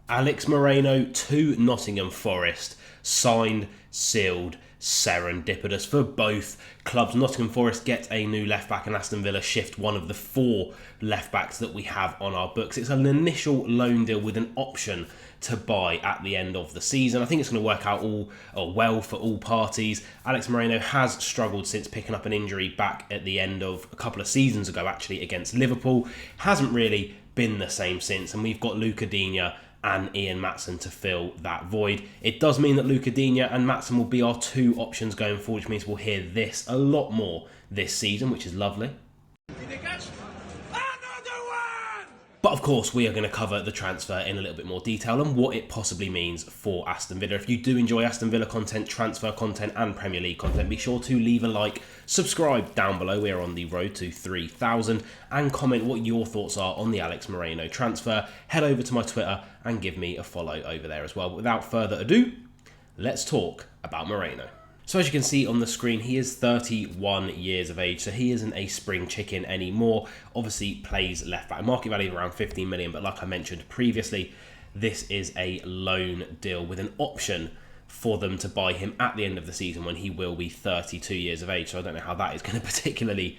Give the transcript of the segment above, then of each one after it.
Alex Moreno to Nottingham Forest, signed, sealed, serendipitous for both clubs. Nottingham Forest get a new left-back and Aston Villa shift one of the 4 left-backs that we have on our books. It's an initial loan deal with an option to buy at the end of the season. I think it's going to work out well for all parties. Alex Moreno has struggled since picking up an injury back at the end of a couple of seasons ago, actually, against Liverpool. Hasn't really been the same since, and we've got Luca Digne and Ian Maatsen to fill that void. It does mean that Luca Digne and Maatsen will be our 2 options going forward, which means we'll hear this a lot more this season, which is lovely. But of course, we are going to cover the transfer in a little bit more detail and what it possibly means for Aston Villa. If you do enjoy Aston Villa content, transfer content and Premier League content, be sure to leave a like, subscribe down below. We are on the road to 3,000 and comment what your thoughts are on the Alex Moreno transfer. Head over to my Twitter and give me a follow over there as well. But without further ado, let's talk about Moreno. So as you can see on the screen, he is 31 years of age, so he isn't a spring chicken anymore. Obviously plays left back, market value of around 15 million, but like I mentioned previously, this is a loan deal with an option for them to buy him at the end of the season when he will be 32 years of age. So I don't know how that is going to particularly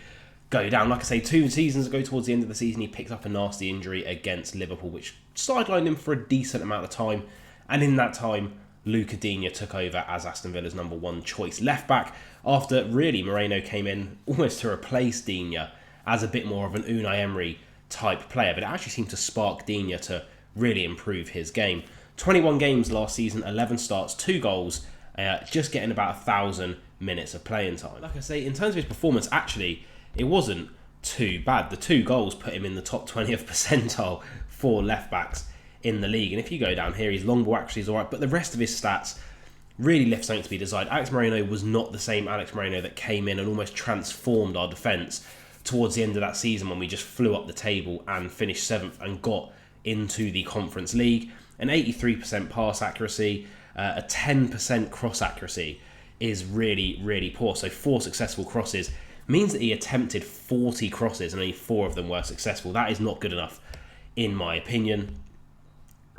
go down. Like I say, 2 seasons ago, towards the end of the season, he picked up a nasty injury against Liverpool, which sidelined him for a decent amount of time. And in that time, Luca Digne took over as Aston Villa's number 1 choice left-back after really Moreno came in almost to replace Digne as a bit more of an Unai Emery type player, but it actually seemed to spark Digne to really improve his game. 21 games last season, 11 starts, 2 goals, just getting about 1,000 minutes of playing time. Like I say, in terms of his performance, actually, it wasn't too bad. The 2 goals put him in the top 20th percentile for left-backs in the league. And if you go down here, his long ball actually is alright, but the rest of his stats really left something to be desired. Alex Moreno was not the same Alex Moreno that came in and almost transformed our defence towards the end of that season when we just flew up the table and finished 7th and got into the Conference League. An 83% pass accuracy, a 10% cross accuracy is really, really poor. So 4 successful crosses means that he attempted 40 crosses and only 4 of them were successful. That is not good enough, in my opinion.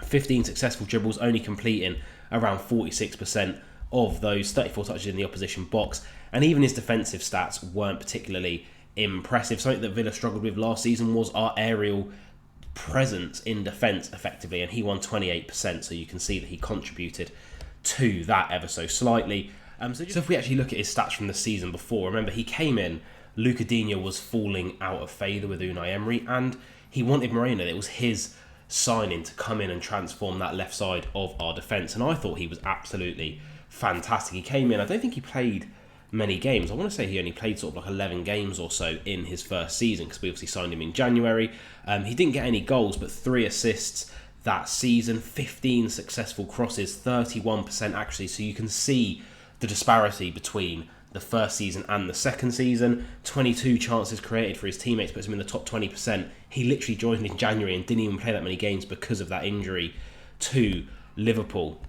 15 successful dribbles, only completing around 46% of those, 34 touches in the opposition box, and even his defensive stats weren't particularly impressive. Something that Villa struggled with last season was our aerial presence in defence effectively, and he won 28%, so you can see that he contributed to that ever so slightly. So if we actually look at his stats from the season before, remember he came in, Luca Digne was falling out of favour with Unai Emery, and he wanted Moreno. It was his signing to come in and transform that left side of our defence, and I thought he was absolutely fantastic. He came in, I don't think he played many games. I want to say he only played sort of like 11 games or so in his first season, because we obviously signed him in January. He didn't get any goals, but 3 assists that season, 15 successful crosses, 31% accuracy, so you can see the disparity between the first season and the second season. 22 chances created for his teammates, puts him in the top 20%. He literally joined in January and didn't even play that many games because of that injury to Liverpool.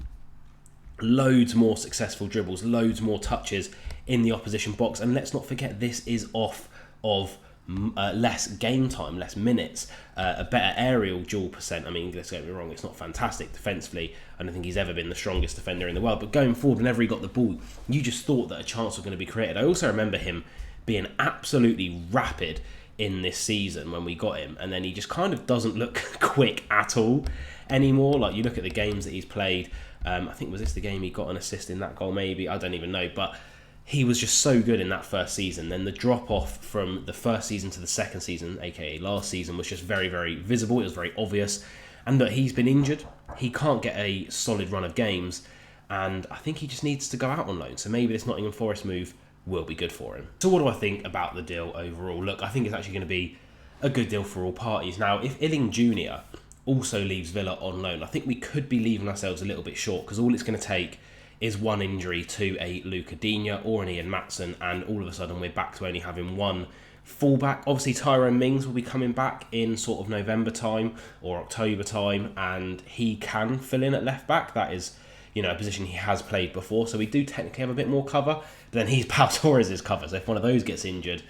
Loads more successful dribbles, loads more touches in the opposition box, and let's not forget this is off of less game time, less minutes, a better aerial duel percent. I mean, let's get me wrong, it's not fantastic defensively. I don't think he's ever been the strongest defender in the world, but going forward, whenever he got the ball, you just thought that a chance was going to be created. I also remember him being absolutely rapid in this season when we got him, and then he just kind of doesn't look quick at all anymore. Like, you look at the games that he's played, I think, was this the game he got an assist in that goal? Maybe, I don't even know, but he was just so good in that first season. Then the drop off from the first season to the second season, aka last season, was just very, very visible. It was very obvious. And that he's been injured. He can't get a solid run of games. And I think he just needs to go out on loan. So maybe this Nottingham Forest move will be good for him. So what do I think about the deal overall? Look, I think it's actually going to be a good deal for all parties. Now, if Illing Jr. also leaves Villa on loan, I think we could be leaving ourselves a little bit short, because all it's going to take is one injury to a Luca Digne or an Ian Maatsen, and all of a sudden we're back to only having one fullback. Obviously Tyrone Mings will be coming back in sort of November time or October time, and he can fill in at left back. That is, you know, a position he has played before, so we do technically have a bit more cover. But then he's Pau Torres' cover, so if one of those gets injured,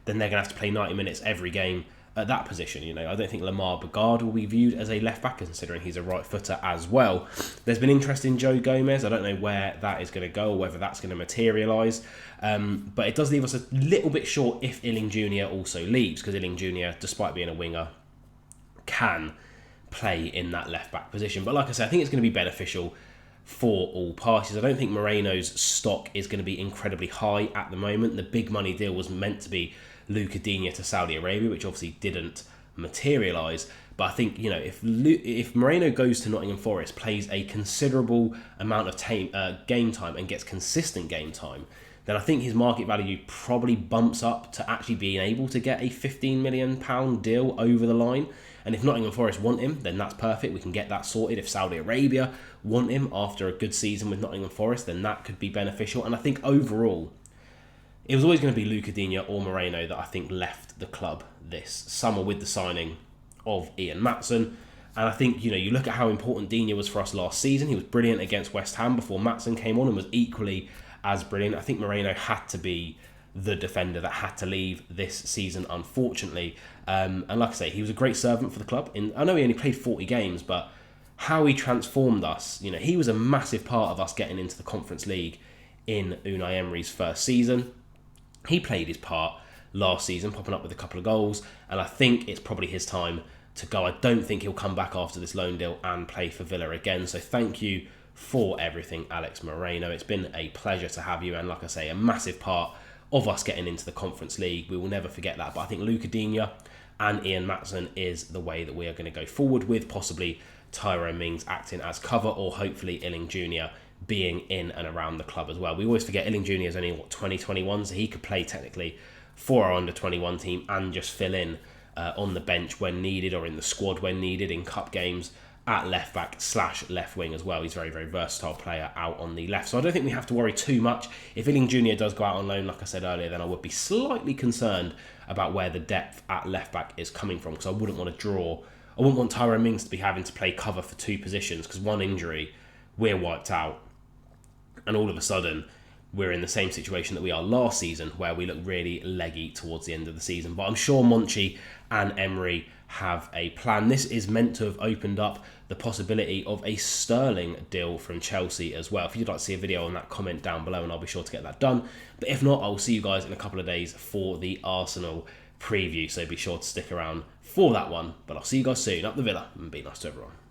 then they're going to have to play 90 minutes every game at that position. You know, I don't think Lamar Bagard will be viewed as a left back, considering he's a right footer as well. There's been interest in Joe Gomez. I don't know where that is going to go or whether that's going to materialise. But it does leave us a little bit short if Illing Jr. also leaves, because Illing Jr., despite being a winger, can play in that left back position. But like I said, I think it's going to be beneficial for all parties. I don't think Moreno's stock is going to be incredibly high at the moment. The big money deal was meant to be Luca Digne to Saudi Arabia, which obviously didn't materialise. But I think, you know, if Moreno goes to Nottingham Forest, plays a considerable amount of game time and gets consistent game time, then I think his market value probably bumps up to actually being able to get a £15 million deal over the line. And if Nottingham Forest want him, then that's perfect. We can get that sorted. If Saudi Arabia want him after a good season with Nottingham Forest, then that could be beneficial. And I think overall, it was always going to be Luca Digne or Moreno that I think left the club this summer with the signing of Ian Maatsen. And I think, you know, you look at how important Digne was for us last season. He was brilliant against West Ham before Maatsen came on and was equally as brilliant. I think Moreno had to be the defender that had to leave this season, unfortunately. And like I say, he was a great servant for the club. I know he only played 40 games, but how he transformed us, you know, he was a massive part of us getting into the Conference League in Unai Emery's first season. He played his part last season, popping up with a couple of goals, and I think it's probably his time to go. I don't think he'll come back after this loan deal and play for Villa again. So thank you for everything, Alex Moreno. It's been a pleasure to have you, and like I say, a massive part of us getting into the Conference League. We will never forget that. But I think Luca Digne and Ian Maatsen is the way that we are going to go forward with, possibly Tyrone Mings acting as cover, or hopefully Illing Jr. being in and around the club as well. We always forget Illing Jr. is only, 2021, so he could play technically for our under-21 team and just fill in on the bench when needed, or in the squad when needed in cup games at left back / left wing as well. He's a very, very versatile player out on the left. So I don't think we have to worry too much. If Illing Jr. does go out on loan, like I said earlier, then I would be slightly concerned about where the depth at left back is coming from, because I wouldn't want Tyrone Mings to be having to play cover for two positions, because one injury, we're wiped out. And all of a sudden, we're in the same situation that we are last season, where we look really leggy towards the end of the season. But I'm sure Monchi and Emery have a plan. This is meant to have opened up the possibility of a Sterling deal from Chelsea as well. If you'd like to see a video on that, comment down below and I'll be sure to get that done. But if not, I'll see you guys in a couple of days for the Arsenal preview. So be sure to stick around for that one. But I'll see you guys soon. Up the Villa, and be nice to everyone.